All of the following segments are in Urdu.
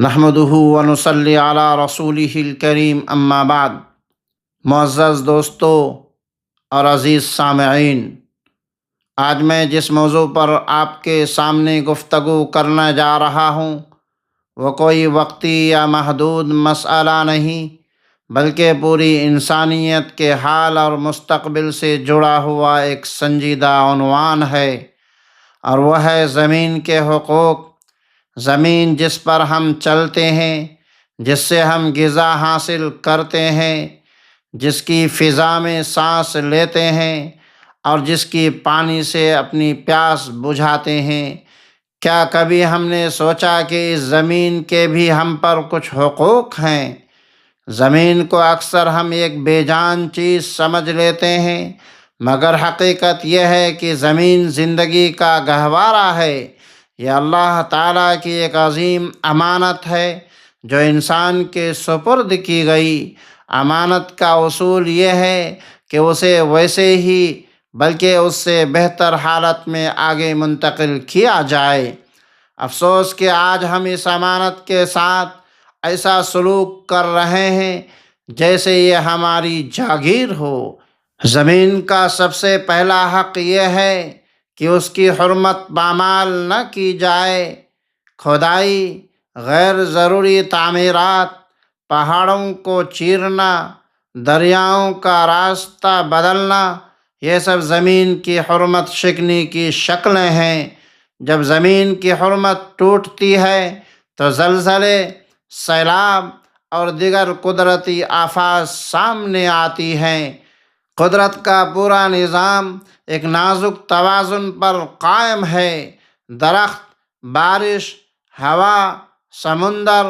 نحمدہ ونصلی علی رسولہ الکریم اما بعد۔ معزز دوستو اور عزیز سامعین، آج میں جس موضوع پر آپ کے سامنے گفتگو کرنے جا رہا ہوں وہ کوئی وقتی یا محدود مسئلہ نہیں، بلکہ پوری انسانیت کے حال اور مستقبل سے جڑا ہوا ایک سنجیدہ عنوان ہے، اور وہ ہے زمین کے حقوق۔ زمین جس پر ہم چلتے ہیں، جس سے ہم غذا حاصل کرتے ہیں، جس کی فضا میں سانس لیتے ہیں اور جس کی پانی سے اپنی پیاس بجھاتے ہیں، کیا کبھی ہم نے سوچا کہ اس زمین کے بھی ہم پر کچھ حقوق ہیں؟ زمین کو اکثر ہم ایک بے جان چیز سمجھ لیتے ہیں، مگر حقیقت یہ ہے کہ زمین زندگی کا گہوارہ ہے۔ یہ اللہ تعالیٰ کی ایک عظیم امانت ہے جو انسان کے سپرد کی گئی۔ امانت کا اصول یہ ہے کہ اسے ویسے ہی بلکہ اس سے بہتر حالت میں آگے منتقل کیا جائے۔ افسوس کہ آج ہم اس امانت کے ساتھ ایسا سلوک کر رہے ہیں جیسے یہ ہماری جاگیر ہو۔ زمین کا سب سے پہلا حق یہ ہے کہ اس کی حرمت پامال نہ کی جائے۔ کھدائی، غیر ضروری تعمیرات، پہاڑوں کو چیرنا، دریاؤں کا راستہ بدلنا، یہ سب زمین کی حرمت شکنی کی شکلیں ہیں۔ جب زمین کی حرمت ٹوٹتی ہے تو زلزلے، سیلاب اور دیگر قدرتی آفات سامنے آتی ہیں۔ قدرت کا پورا نظام ایک نازک توازن پر قائم ہے۔ درخت، بارش، ہوا، سمندر،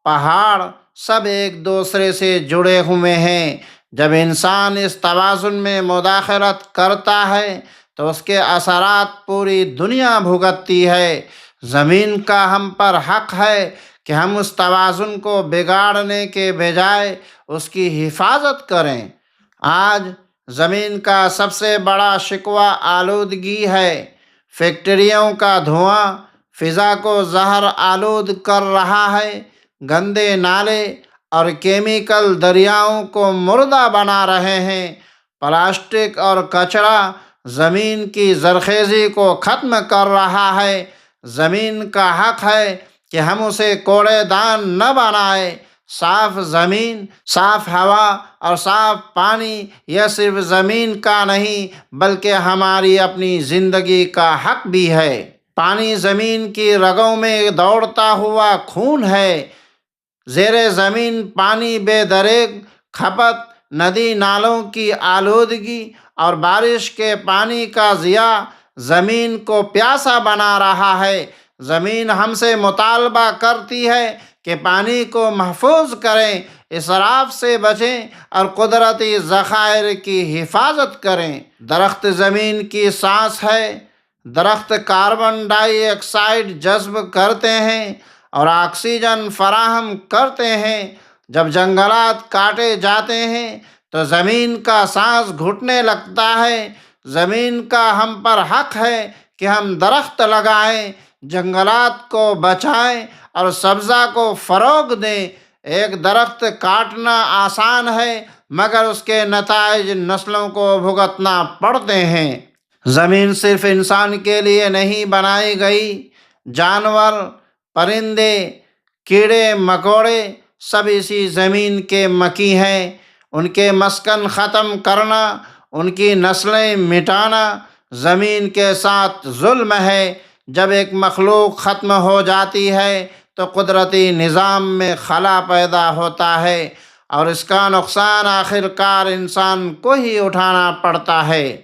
پہاڑ سب ایک دوسرے سے جڑے ہوئے ہیں۔ جب انسان اس توازن میں مداخلت کرتا ہے تو اس کے اثرات پوری دنیا بھگتتی ہے۔ زمین کا ہم پر حق ہے کہ ہم اس توازن کو بگاڑنے کے بجائے اس کی حفاظت کریں۔ آج زمین کا سب سے بڑا شکوہ آلودگی ہے۔ فیکٹریوں کا دھواں فضا کو زہر آلود کر رہا ہے۔ گندے نالے اور کیمیکل دریاؤں کو مردہ بنا رہے ہیں۔ پلاسٹک اور کچرا زمین کی زرخیزی کو ختم کر رہا ہے۔ زمین کا حق ہے کہ ہم اسے کوڑے دان نہ بنائیں۔ صاف زمین، صاف ہوا اور صاف پانی یہ صرف زمین کا نہیں بلکہ ہماری اپنی زندگی کا حق بھی ہے۔ پانی زمین کی رگوں میں دوڑتا ہوا خون ہے۔ زیر زمین پانی بے دریغ کھپت، ندی نالوں کی آلودگی اور بارش کے پانی کا ضیاع زمین کو پیاسا بنا رہا ہے۔ زمین ہم سے مطالبہ کرتی ہے کہ پانی کو محفوظ کریں، اسراف سے بچیں اور قدرتی ذخائر کی حفاظت کریں۔ درخت زمین کی سانس ہے۔ درخت کاربن ڈائی آکسائیڈ جذب کرتے ہیں اور آکسیجن فراہم کرتے ہیں۔ جب جنگلات کاٹے جاتے ہیں تو زمین کا سانس گھٹنے لگتا ہے۔ زمین کا ہم پر حق ہے کہ ہم درخت لگائیں، جنگلات کو بچائیں اور سبزہ کو فروغ دیں۔ ایک درخت کاٹنا آسان ہے مگر اس کے نتائج نسلوں کو بھگتنا پڑتے ہیں۔ زمین صرف انسان کے لیے نہیں بنائی گئی۔ جانور، پرندے، کیڑے مکوڑے سب اسی زمین کے مکی ہیں۔ ان کے مسکن ختم کرنا، ان کی نسلیں مٹانا زمین کے ساتھ ظلم ہے۔ جب ایک مخلوق ختم ہو جاتی ہے تو قدرتی نظام میں خلا پیدا ہوتا ہے اور اس کا نقصان آخر کار انسان کو ہی اٹھانا پڑتا ہے۔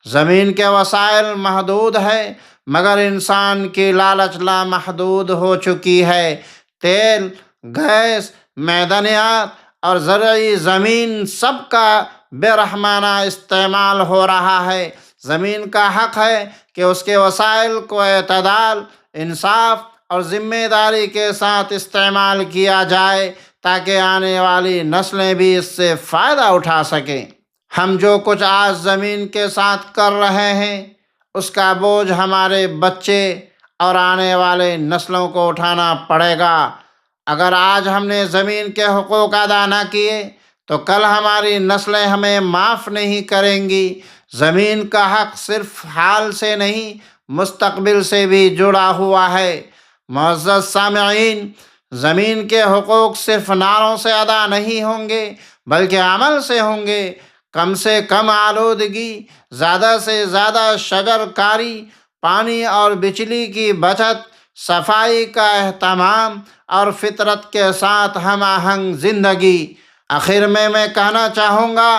زمین کے وسائل محدود ہے مگر انسان کی لالچ لامحدود ہو چکی ہے۔ تیل، گیس، معدنیات اور زرعی زمین سب کا بے رحمانہ استعمال ہو رہا ہے۔ زمین کا حق ہے کہ اس کے وسائل کو اعتدال، انصاف اور ذمہ داری کے ساتھ استعمال کیا جائے تاکہ آنے والی نسلیں بھی اس سے فائدہ اٹھا سکیں۔ ہم جو کچھ آج زمین کے ساتھ کر رہے ہیں اس کا بوجھ ہمارے بچے اور آنے والے نسلوں کو اٹھانا پڑے گا۔ اگر آج ہم نے زمین کے حقوق ادا نہ کیے تو کل ہماری نسلیں ہمیں معاف نہیں کریں گی۔ زمین کا حق صرف حال سے نہیں، مستقبل سے بھی جڑا ہوا ہے۔ معزز سامعین، زمین کے حقوق صرف نعروں سے ادا نہیں ہوں گے بلکہ عمل سے ہوں گے۔ کم سے کم آلودگی، زیادہ سے زیادہ شجر کاری، پانی اور بجلی کی بچت، صفائی کا اہتمام اور فطرت کے ساتھ ہم آہنگ زندگی۔ آخر میں کہنا چاہوں گا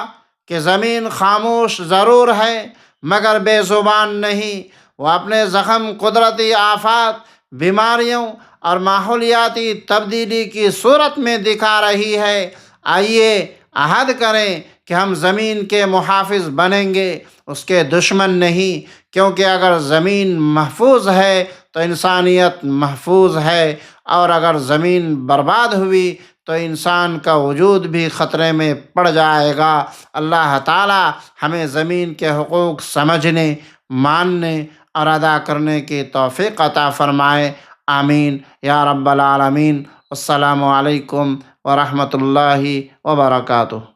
کہ زمین خاموش ضرور ہے مگر بے زبان نہیں۔ وہ اپنے زخم قدرتی آفات، بیماریوں اور ماحولیاتی تبدیلی کی صورت میں دکھا رہی ہے۔ آئیے عہد کریں کہ ہم زمین کے محافظ بنیں گے، اس کے دشمن نہیں، کیونکہ اگر زمین محفوظ ہے تو انسانیت محفوظ ہے، اور اگر زمین برباد ہوئی تو انسان کا وجود بھی خطرے میں پڑ جائے گا۔ اللہ تعالی ہمیں زمین کے حقوق سمجھنے، ماننے اور ادا کرنے کی توفیق عطا فرمائے۔ آمین یا رب العالمین۔ السلام علیکم ورحمۃ اللہ وبرکاتہ۔